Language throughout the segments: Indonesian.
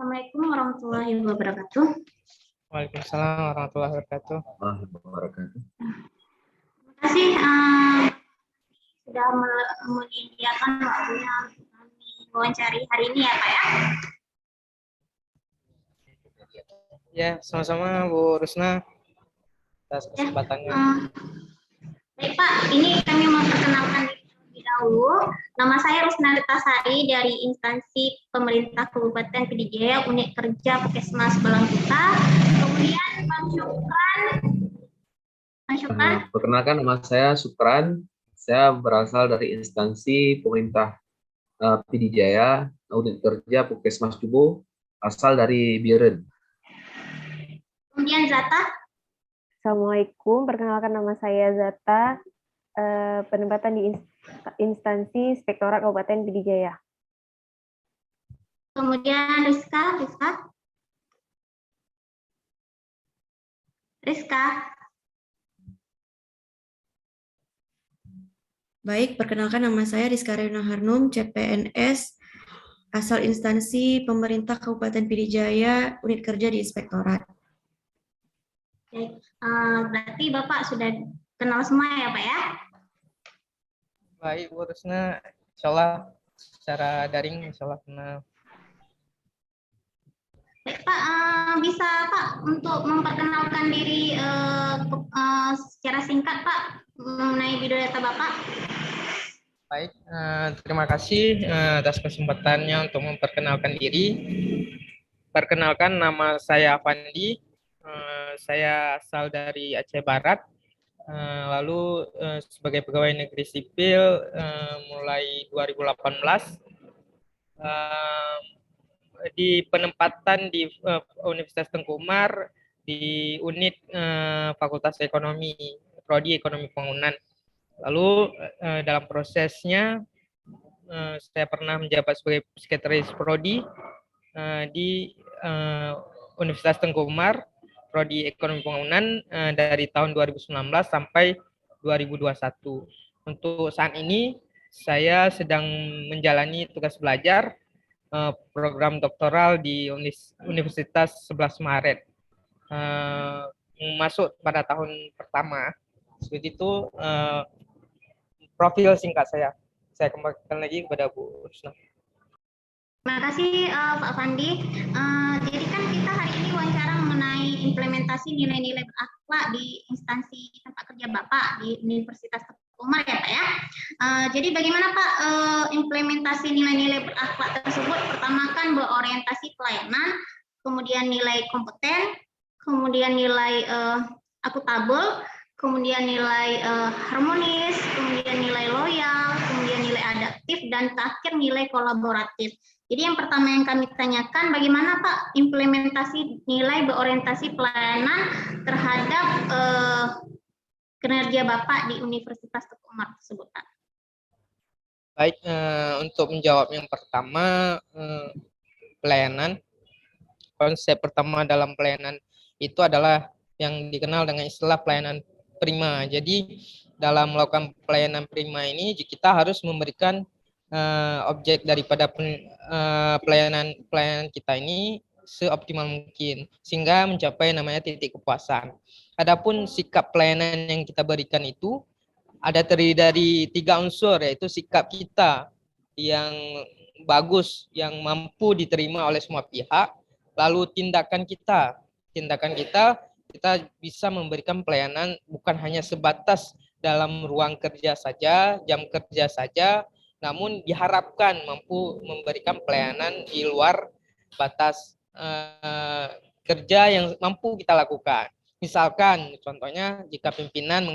Assalamualaikum warahmatullahi wabarakatuh. Waalaikumsalam warahmatullahi wabarakatuh. Terima kasih sudah menyediakan waktunya untuk kami wawancari hari ini ya Pak ya. Ya, sama-sama Bu Rusna atas kesempatannya. Baik Pak, ini kami memperkenalkan diri terlebih dahulu. Nama saya Rusna Ritasari dari instansi pemerintah Kabupaten Pidijaya, unit kerja Puskesmas Balangkuta. Kemudian Bang Syukran. Perkenalkan, nama saya Supran. Saya berasal dari instansi pemerintah Pidijaya, unit kerja Puskesmas Cubo, asal dari Biren. Kemudian Zata. Assalamualaikum, perkenalkan nama saya Zata, penempatan di instansi Inspektorat Kabupaten Pidijaya. Kemudian Rizka. Baik, perkenalkan nama saya Rizka Reuna Harnum, CPNS, asal instansi pemerintah Kabupaten Pidijaya, unit kerja di Inspektorat. Oke, berarti Bapak sudah kenal semua ya Pak ya? Baik Bu Rusna, insya Allah secara daring insya Allah kenal. Baik Pak, bisa Pak untuk memperkenalkan diri secara singkat Pak mengenai biodata Bapak? Baik, terima kasih atas kesempatannya untuk memperkenalkan diri. Perkenalkan, nama saya Avandi, saya asal dari Aceh Barat, lalu sebagai pegawai negeri sipil mulai 2018, di penempatan di Universitas Tengku Umar di unit Fakultas Ekonomi, Prodi Ekonomi Pembangunan. Lalu dalam prosesnya saya pernah menjabat sebagai sekretaris prodi di Universitas Tengku Umar, Prodi Ekonomi Pembangunan dari tahun 2019 sampai 2021. Untuk saat ini saya sedang menjalani tugas belajar program doktoral di Universitas 11 Maret. Masuk pada tahun pertama. Seperti itu profil singkat saya. Saya kembalikan lagi kepada Bu Rusna. Terima kasih Pak Fandi. Jadi kan kita hari ini wawancara mengenai implementasi nilai-nilai berakhlak di instansi tempat kerja Bapak di Universitas Tengku Umar ya Pak ya. Jadi bagaimana Pak implementasi nilai-nilai berakhlak tersebut? Pertama kan berorientasi pelayanan, kemudian nilai kompeten, kemudian nilai akuntabel, kemudian nilai harmonis, kemudian nilai loyal, kemudian nilai adaptif, dan terakhir nilai kolaboratif. Jadi yang pertama yang kami tanyakan, bagaimana Pak implementasi nilai berorientasi pelayanan terhadap kinerja Bapak di Universitas Tengku Umar tersebut Pak? Baik, untuk menjawab yang pertama, pelayanan. Konsep pertama dalam pelayanan itu adalah yang dikenal dengan istilah pelayanan prima. Jadi dalam melakukan pelayanan prima ini kita harus memberikan objek daripada pelayanan kita ini seoptimal mungkin sehingga mencapai namanya titik kepuasan. Adapun sikap pelayanan yang kita berikan itu ada terdiri dari 3 unsur, yaitu sikap kita yang bagus, yang mampu diterima oleh semua pihak, lalu tindakan kita kita bisa memberikan pelayanan bukan hanya sebatas dalam ruang kerja saja, jam kerja saja, namun diharapkan mampu memberikan pelayanan di luar batas kerja yang mampu kita lakukan. Misalkan contohnya jika pimpinan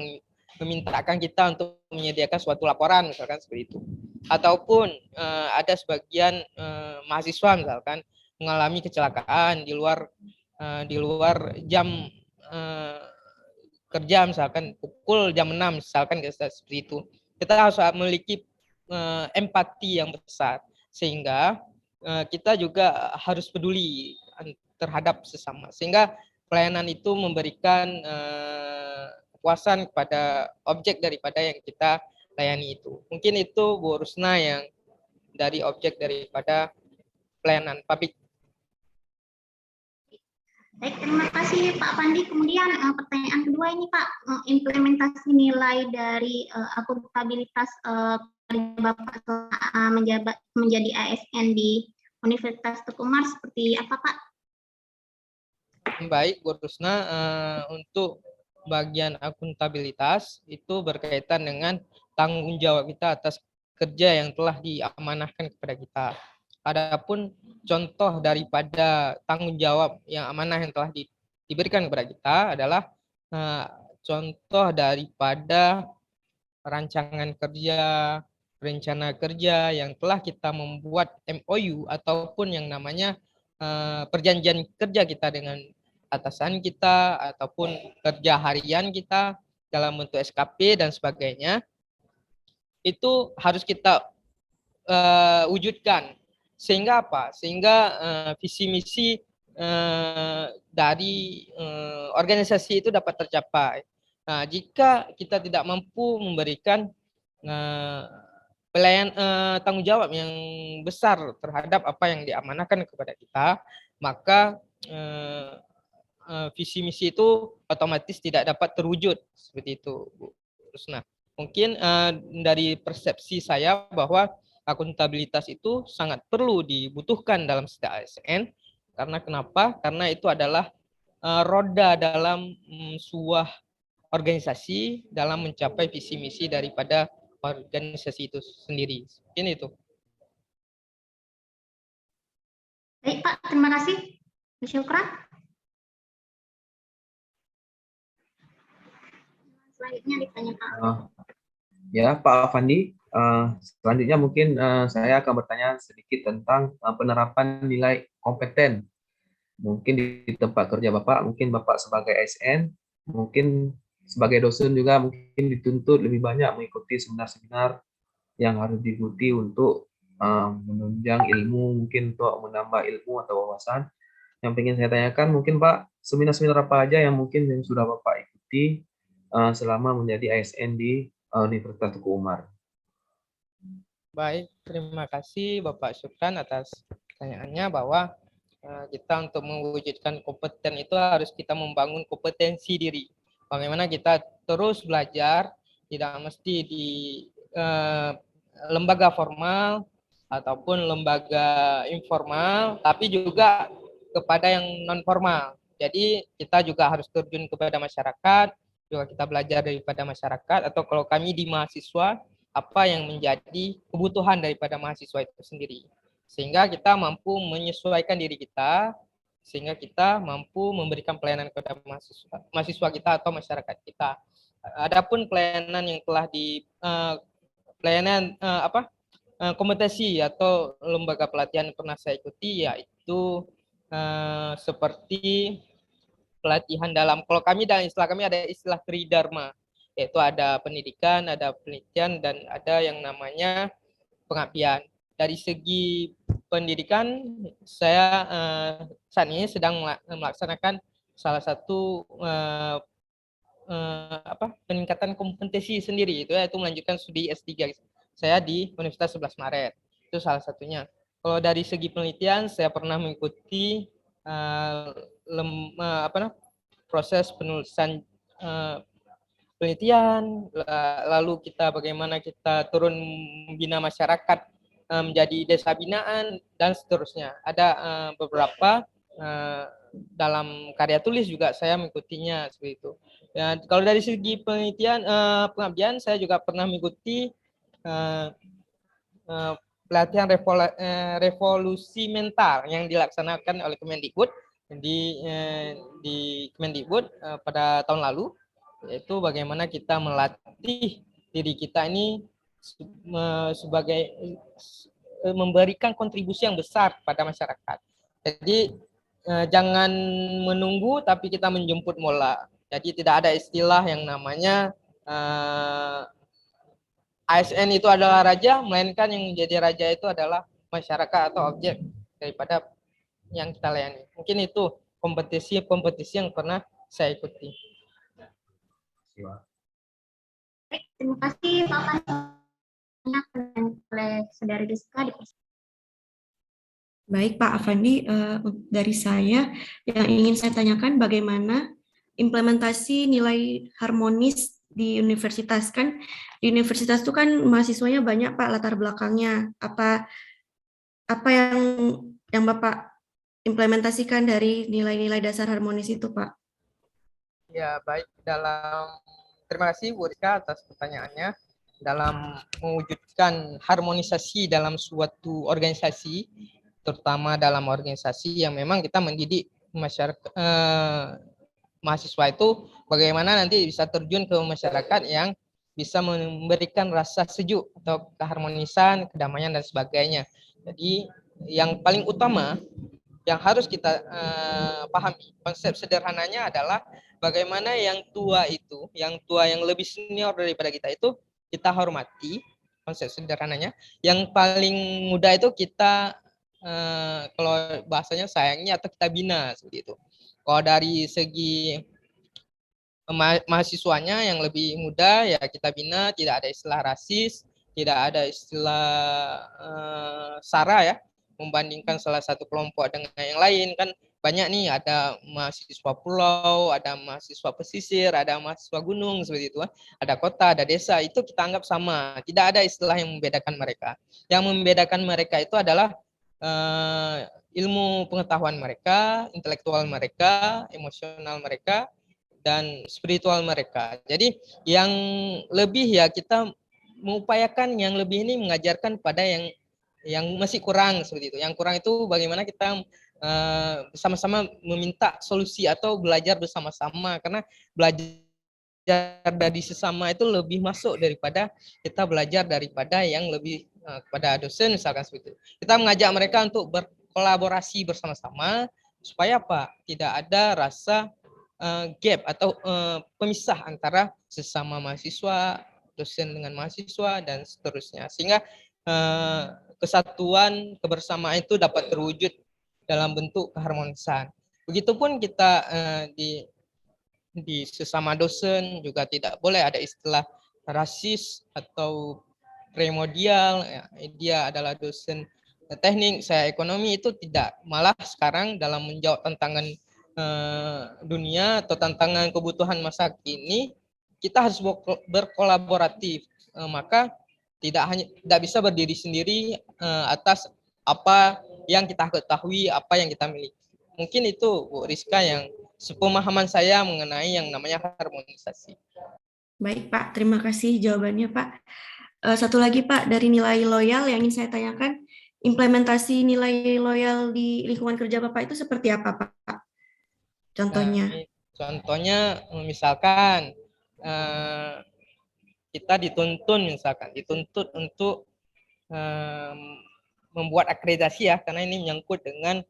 memintakan kita untuk menyediakan suatu laporan, misalkan seperti itu. Ataupun ada sebagian mahasiswa misalkan mengalami kecelakaan di luar jam kerja, misalkan pukul jam 6 misalkan seperti itu. Kita harus memiliki empati yang besar sehingga kita juga harus peduli terhadap sesama, sehingga pelayanan itu memberikan kepuasan kepada objek daripada yang kita layani itu. Mungkin itu Bu Rusna yang dari objek daripada pelayanan publik. Baik, terima kasih Pak Pandi. Kemudian pertanyaan kedua ini Pak, implementasi nilai dari akuntabilitas Bapak menjabat menjadi ASN di Universitas Teguh Umar seperti apa Pak? Baik, Bu Rusna, untuk bagian akuntabilitas itu berkaitan dengan tanggung jawab kita atas kerja yang telah diamanahkan kepada kita. Adapun contoh daripada tanggung jawab yang amanah yang telah diberikan kepada kita adalah contoh daripada rancangan kerja, rencana kerja yang telah kita membuat MOU ataupun yang namanya perjanjian kerja kita dengan atasan kita ataupun kerja harian kita dalam bentuk SKP dan sebagainya, itu harus kita wujudkan. Sehingga apa? Sehingga visi misi dari organisasi itu dapat tercapai. Nah, jika kita tidak mampu memberikan tanggung jawab yang besar terhadap apa yang diamanahkan kepada kita, maka visi misi itu otomatis tidak dapat terwujud seperti itu, Bu Rusna. Mungkin dari persepsi saya bahwa akuntabilitas itu sangat perlu dibutuhkan dalam setiap ASN. Karena kenapa? Karena itu adalah roda dalam sebuah organisasi dalam mencapai visi misi daripada organisasi itu sendiri. Mungkin itu. Baik Pak, terima kasih. Syukran. Selanjutnya ditanyakan. Ya, Pak Afandi. Selanjutnya mungkin saya akan bertanya sedikit tentang penerapan nilai kompeten. Mungkin di tempat kerja Bapak, mungkin Bapak sebagai ASN, mungkin sebagai dosen juga mungkin dituntut lebih banyak mengikuti seminar-seminar yang harus diikuti untuk menunjang ilmu, mungkin untuk menambah ilmu atau wawasan. Yang ingin saya tanyakan, mungkin Pak, seminar-seminar apa aja yang mungkin yang sudah Bapak ikuti selama menjadi ASN di Universitas Teguh Umar? Baik, terima kasih Bapak Syukran atas pertanyaannya bahwa kita untuk mewujudkan kompeten itu harus kita membangun kompetensi diri. Bagaimana kita terus belajar, tidak mesti di lembaga formal ataupun lembaga informal, tapi juga kepada yang non formal. Jadi kita juga harus terjun kepada masyarakat, juga kita belajar daripada masyarakat, atau kalau kami di mahasiswa, apa yang menjadi kebutuhan daripada mahasiswa itu sendiri. Sehingga kita mampu menyesuaikan diri kita, sehingga kita mampu memberikan pelayanan kepada mahasiswa kita atau masyarakat kita. Adapun pelayanan yang telah kompetensi atau lembaga pelatihan yang pernah saya ikuti, yaitu seperti pelatihan kalau kami dalam istilah kami ada istilah tridharma, yaitu ada pendidikan, ada penelitian, dan ada yang namanya pengabdian. Dari segi pendidikan, saya saat ini sedang melaksanakan salah satu peningkatan kompetensi sendiri, yaitu melanjutkan studi S3 saya di Universitas 11 Maret. Itu salah satunya. Kalau dari segi penelitian, saya pernah mengikuti proses penulisan penelitian, lalu kita bagaimana kita turun membina masyarakat menjadi desa binaan, dan seterusnya. Ada beberapa dalam karya tulis juga saya mengikutinya seperti itu. Ya, kalau dari segi penelitian pengabdian, saya juga pernah mengikuti pelatihan revolusi mental yang dilaksanakan oleh Kemendikbud di Kemendikbud pada tahun lalu, yaitu bagaimana kita melatih diri kita ini sebagai memberikan kontribusi yang besar pada masyarakat. Jadi jangan menunggu, tapi kita menjemput bola. Jadi tidak ada istilah yang namanya ASN itu adalah raja, melainkan yang menjadi raja itu adalah masyarakat atau objek daripada yang kita layani. Mungkin itu kompetisi yang pernah saya ikuti. Terima kasih Pak Pan oleh Saudari Rizka. Baik Pak Afandi, dari saya yang ingin saya tanyakan bagaimana implementasi nilai harmonis di universitas. Kan di universitas itu kan mahasiswanya banyak Pak, latar belakangnya. Apa apa yang Bapak implementasikan dari nilai-nilai dasar harmonis itu Pak? Ya, baik. Terima kasih Bu Rizka atas pertanyaannya. Dalam mewujudkan harmonisasi dalam suatu organisasi, terutama dalam organisasi yang memang kita mendidik masyarakat, mahasiswa itu bagaimana nanti bisa terjun ke masyarakat yang bisa memberikan rasa sejuk atau keharmonisan, kedamaian dan sebagainya. Jadi yang paling utama yang harus kita pahami, konsep sederhananya adalah bagaimana yang tua yang lebih senior daripada kita itu kita hormati, konsep sederhananya. Yang paling muda itu kita kalau bahasanya sayangi atau kita bina seperti itu. Kalau dari segi mahasiswanya yang lebih muda ya kita bina, tidak ada istilah rasis, tidak ada istilah sara ya, membandingkan salah satu kelompok dengan yang lain. Kan banyak nih, ada mahasiswa pulau, ada mahasiswa pesisir, ada mahasiswa gunung seperti itu, ada kota, ada desa, itu kita anggap sama, tidak ada istilah yang membedakan mereka. Yang membedakan mereka itu adalah ilmu pengetahuan mereka, intelektual mereka, emosional mereka, dan spiritual mereka. Jadi yang lebih ya kita mengupayakan yang lebih ini mengajarkan pada yang masih kurang seperti itu. Yang kurang itu bagaimana kita bersama-sama meminta solusi atau belajar bersama-sama, karena belajar dari sesama itu lebih masuk daripada kita belajar daripada yang lebih kepada dosen misalkan seperti itu. Kita mengajak mereka untuk berkolaborasi bersama-sama supaya apa? Tidak ada rasa gap atau pemisah antara sesama mahasiswa, dosen dengan mahasiswa dan seterusnya, sehingga kesatuan kebersamaan itu dapat terwujud dalam bentuk keharmonisan. Begitupun kita di sesama dosen juga tidak boleh ada istilah rasis atau primordial, ya, dia adalah dosen teknik, saya ekonomi, itu tidak. Malah sekarang dalam menjawab tantangan dunia atau tantangan kebutuhan masa kini, kita harus berkolaboratif. Maka tidak bisa berdiri sendiri atas apa yang kita ketahui, apa yang kita miliki. Mungkin itu Bu Rizka yang sepemahaman saya mengenai yang namanya harmonisasi. Baik Pak, terima kasih jawabannya Pak. Satu lagi Pak, dari nilai loyal yang ingin saya tanyakan, implementasi nilai loyal di lingkungan kerja Bapak itu seperti apa Pak? Contohnya. Contohnya misalkan kita dituntut untuk membuat akreditasi ya, karena ini menyangkut dengan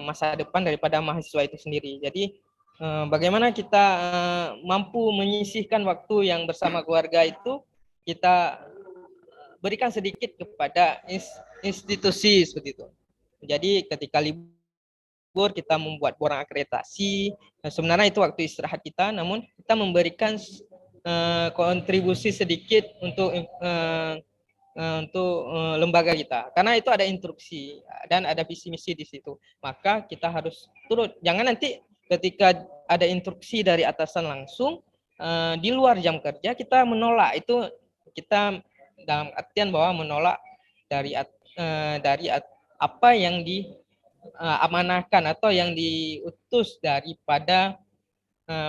masa depan daripada mahasiswa itu sendiri. Jadi bagaimana kita mampu menyisihkan waktu yang bersama keluarga itu kita berikan sedikit kepada institusi seperti itu. Jadi ketika libur kita membuat borang akreditasi. Sebenarnya itu waktu istirahat kita, namun kita memberikan kontribusi sedikit untuk lembaga kita, karena itu ada instruksi dan ada visi misi di situ. Maka kita harus turut. Jangan nanti ketika ada instruksi dari atasan langsung di luar jam kerja kita menolak. Itu kita dalam artian bahwa menolak dari apa yang diamanahkan atau yang diutus daripada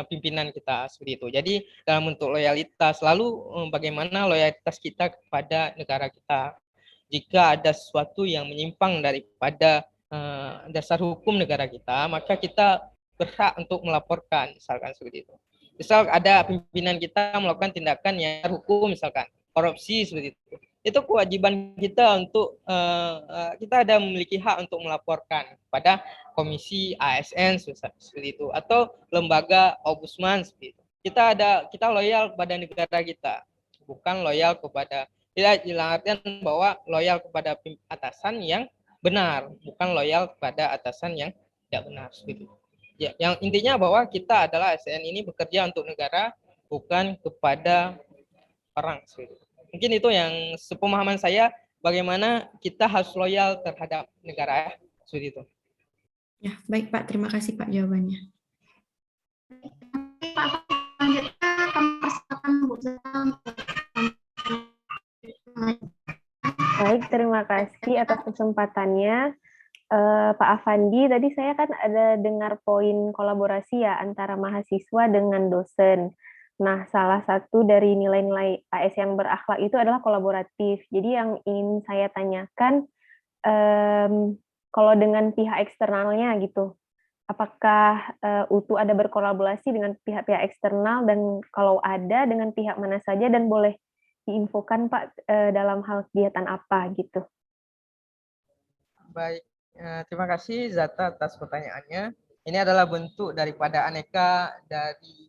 pimpinan kita seperti itu. Jadi dalam bentuk loyalitas, lalu bagaimana loyalitas kita kepada negara kita. Jika ada sesuatu yang menyimpang daripada dasar hukum negara kita, maka kita berhak untuk melaporkan, misalkan seperti itu. Misal ada pimpinan kita melakukan tindakan yang hukum, misalkan korupsi seperti itu kewajiban kita untuk kita ada memiliki hak untuk melaporkan kepada komisi ASN seperti itu, atau lembaga ombudsman seperti itu. Kita loyal kepada negara kita, bukan loyal kepada, tidak dalam artian bahwa loyal kepada atasan yang benar, bukan loyal kepada atasan yang tidak benar seperti itu. Ya, yang intinya bahwa kita adalah ASN ini bekerja untuk negara, bukan kepada orang seperti itu. Mungkin itu yang sepemahaman saya bagaimana kita harus loyal terhadap negara, ya. Seperti itu. Ya, baik Pak. Terima kasih Pak jawabannya. Pak, selanjutnya kami persilakan Bu Zata untuk Baik, terima kasih atas kesempatannya. Pak Afandi, tadi saya kan ada dengar poin kolaborasi ya antara mahasiswa dengan dosen. Nah, salah satu dari nilai-nilai AS yang berakhlak itu adalah kolaboratif. Jadi yang ingin saya tanyakan, kalau dengan pihak eksternalnya gitu, apakah UTU ada berkolaborasi dengan pihak-pihak eksternal, dan kalau ada, dengan pihak mana saja, dan boleh diinfokan Pak dalam hal kegiatan apa gitu. Baik, terima kasih Zata atas pertanyaannya. Ini adalah bentuk daripada aneka dari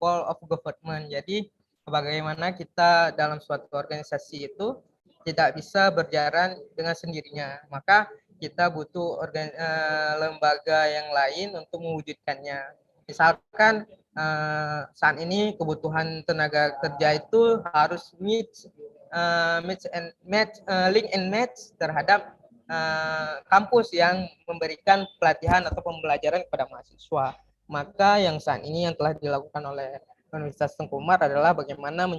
whole of government. Jadi bagaimana kita dalam suatu organisasi itu tidak bisa berjalan dengan sendirinya. Maka kita butuh lembaga yang lain untuk mewujudkannya. Misalkan saat ini kebutuhan tenaga kerja itu harus link and match terhadap kampus yang memberikan pelatihan atau pembelajaran kepada mahasiswa. Maka yang saat ini yang telah dilakukan oleh Universitas Tengku Umar adalah bagaimana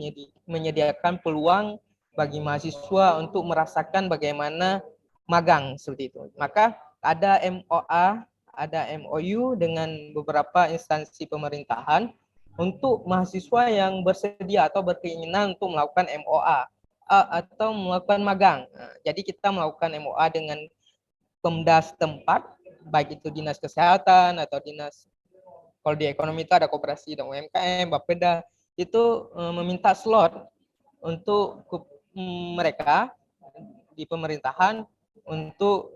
menyediakan peluang bagi mahasiswa untuk merasakan bagaimana magang seperti itu. Maka ada MOA, ada MOU dengan beberapa instansi pemerintahan untuk mahasiswa yang bersedia atau berkeinginan untuk melakukan MOA atau melakukan magang. Jadi kita melakukan MOA dengan Pemda setempat, baik itu dinas kesehatan atau dinas, kalau di ekonomi itu ada koperasi dan UMKM, Bapeda, itu meminta slot untuk mereka di pemerintahan untuk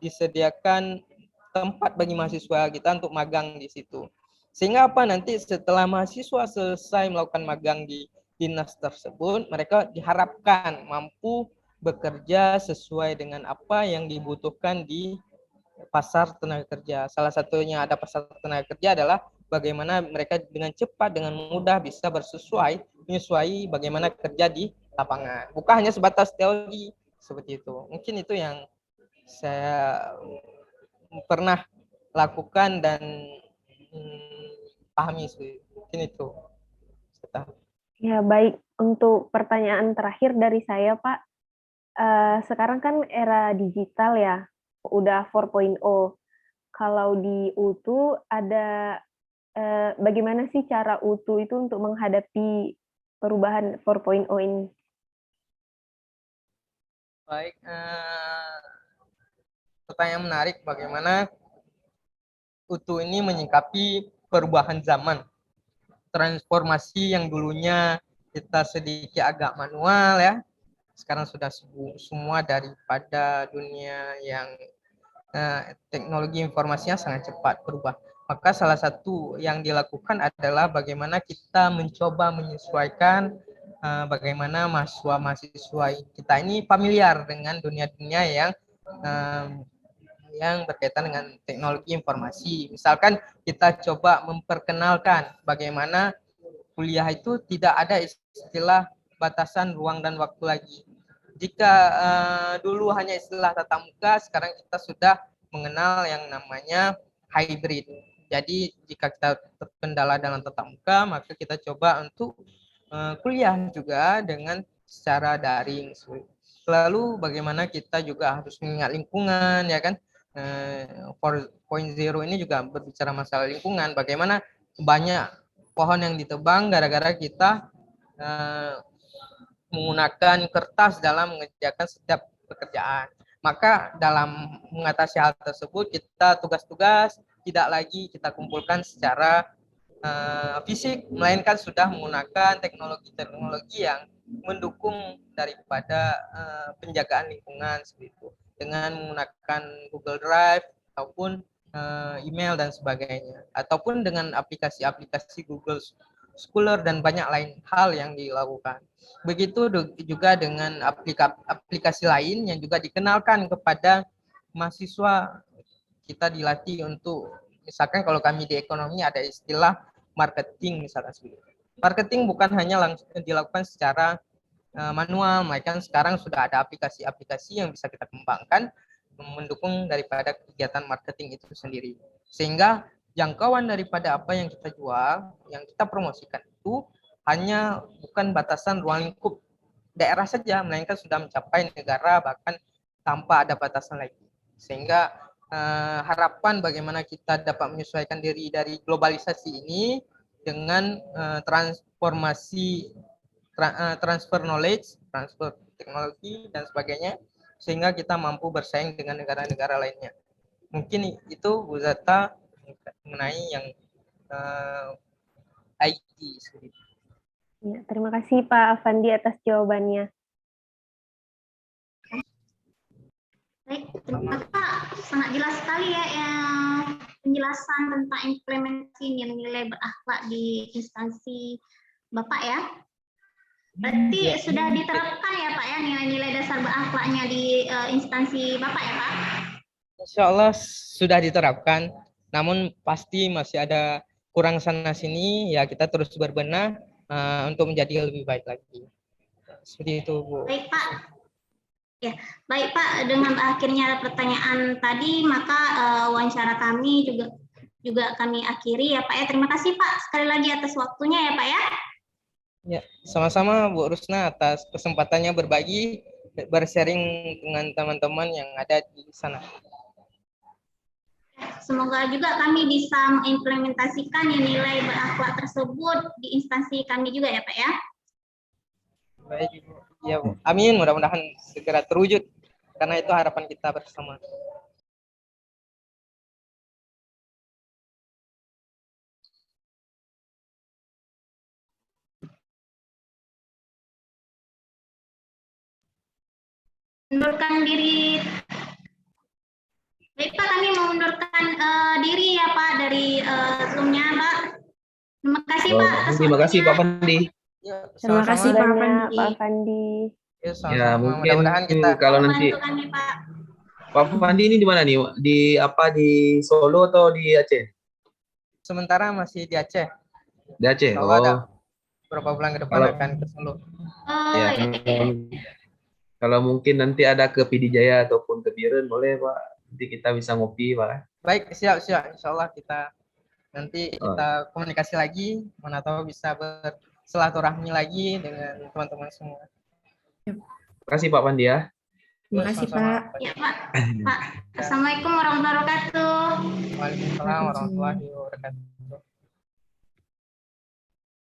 disediakan tempat bagi mahasiswa kita untuk magang di situ. Sehingga apa, nanti setelah mahasiswa selesai melakukan magang di dinas tersebut, mereka diharapkan mampu bekerja sesuai dengan apa yang dibutuhkan di pasar tenaga kerja. Salah satunya ada pasar tenaga kerja adalah bagaimana mereka dengan cepat, dengan mudah bisa menyesuai bagaimana kerja di lapangan. Bukan hanya sebatas teori seperti itu. Mungkin itu yang saya pernah lakukan dan pahami. Mungkin itu. Ya, baik. Untuk pertanyaan terakhir dari saya, Pak. Sekarang kan era digital ya, udah 4.0. Kalau di UTU ada bagaimana sih cara UTU itu untuk menghadapi perubahan 4.0 ini? Baik, pertanyaan menarik, bagaimana UTU ini menyikapi perubahan zaman. Transformasi yang dulunya kita sedikit agak manual ya, sekarang sudah semua daripada dunia yang teknologi informasinya sangat cepat berubah. Maka salah satu yang dilakukan adalah bagaimana kita mencoba menyesuaikan bagaimana mahasiswa kita ini familiar dengan dunia-dunia yang berkaitan dengan teknologi informasi. Misalkan kita coba memperkenalkan bagaimana kuliah itu tidak ada istilah batasan ruang dan waktu lagi. Jika dulu hanya istilah tatap muka, sekarang kita sudah mengenal yang namanya hybrid. Jadi jika kita terkendala dengan tatap muka, maka kita coba untuk kuliah juga dengan secara daring. Lalu bagaimana kita juga harus mengingat lingkungan, ya kan? 4.0 ini juga berbicara masalah lingkungan. Bagaimana banyak pohon yang ditebang gara-gara kita menggunakan kertas dalam mengerjakan setiap pekerjaan. Maka dalam mengatasi hal tersebut, kita tugas-tugas tidak lagi kita kumpulkan secara fisik, melainkan sudah menggunakan teknologi-teknologi yang mendukung daripada penjagaan lingkungan seperti itu, dengan menggunakan Google Drive ataupun email dan sebagainya, ataupun dengan aplikasi-aplikasi Google Scholar dan banyak lain hal yang dilakukan. Begitu juga dengan aplikasi lain yang juga dikenalkan kepada mahasiswa. Kita dilatih untuk, misalkan kalau kami di ekonomi ada istilah marketing misalkan. Marketing bukan hanya langsung dilakukan secara manual, melainkan sekarang sudah ada aplikasi-aplikasi yang bisa kita kembangkan mendukung daripada kegiatan marketing itu sendiri. Sehingga jangkauan daripada apa yang kita jual, yang kita promosikan itu hanya bukan batasan ruang lingkup daerah saja, melainkan sudah mencapai negara, bahkan tanpa ada batasan lagi. Sehingga harapan bagaimana kita dapat menyesuaikan diri dari globalisasi ini dengan transformasi transfer knowledge, transfer teknologi, dan sebagainya, sehingga kita mampu bersaing dengan negara-negara lainnya. Mungkin itu Bu Zata mengenai yang IT sendiri. Ya, terima kasih Pak Afandi atas jawabannya. Baik, terima kasih Pak. Sangat jelas sekali ya penjelasan tentang implementasi nilai-nilai berakhlak di instansi Bapak ya. Berarti sudah diterapkan ya Pak ya nilai-nilai dasar berakhlaknya di instansi Bapak ya Pak? Insya Allah sudah diterapkan, namun pasti masih ada kurang sana sini, ya kita terus berbenah untuk menjadi lebih baik lagi. Seperti itu Bu. Baik Pak. Ya, baik Pak. Dengan akhirnya pertanyaan tadi, maka wawancara kami juga kami akhiri ya Pak ya. Terima kasih Pak sekali lagi atas waktunya ya Pak ya. Ya, sama-sama Bu Rusna atas kesempatannya berbagi, bersharing dengan teman-teman yang ada di sana. Semoga juga kami bisa mengimplementasikan nilai berakhlak tersebut di instansi kami juga ya Pak ya. Baik Ibu. Ya Bu. Amin, mudah-mudahan segera terwujud karena itu harapan kita bersama. Mundurkan diri. Baik Pak, kami mengundurkan diri ya Pak dari Zoom-nya Pak. Terima kasih Pak. Terima kasih Pak Fandi. Ya, Terima kasih Pak Jawabannya Afandi. Pak Afandi. Ya, Ya, sama-sama. mungkin Mudah-mudahan kita kalau nanti Membantu kami Pak. Pak Fandi ini di mana nih? Di Solo atau di Aceh? sementara masih di Aceh. Di Aceh. Kalau ada Oh, beberapa bulan ke depan Kalau- akan ke Solo. Oh, ya. Kalau mungkin nanti ada ke PD Jaya ataupun ke Biren, boleh Pak. Nanti kita bisa ngopi Pak. Baik, siap. Insya Allah kita nanti kita komunikasi lagi, mana tahu bisa bersilaturahmi lagi dengan teman-teman semua. Terima kasih Pak Fandi ya. Terima kasih Sama-sama. Pak. Ya Pak. Pak. Assalamualaikum warahmatullahi wabarakatuh. Waalaikumsalam warahmatullahi wabarakatuh.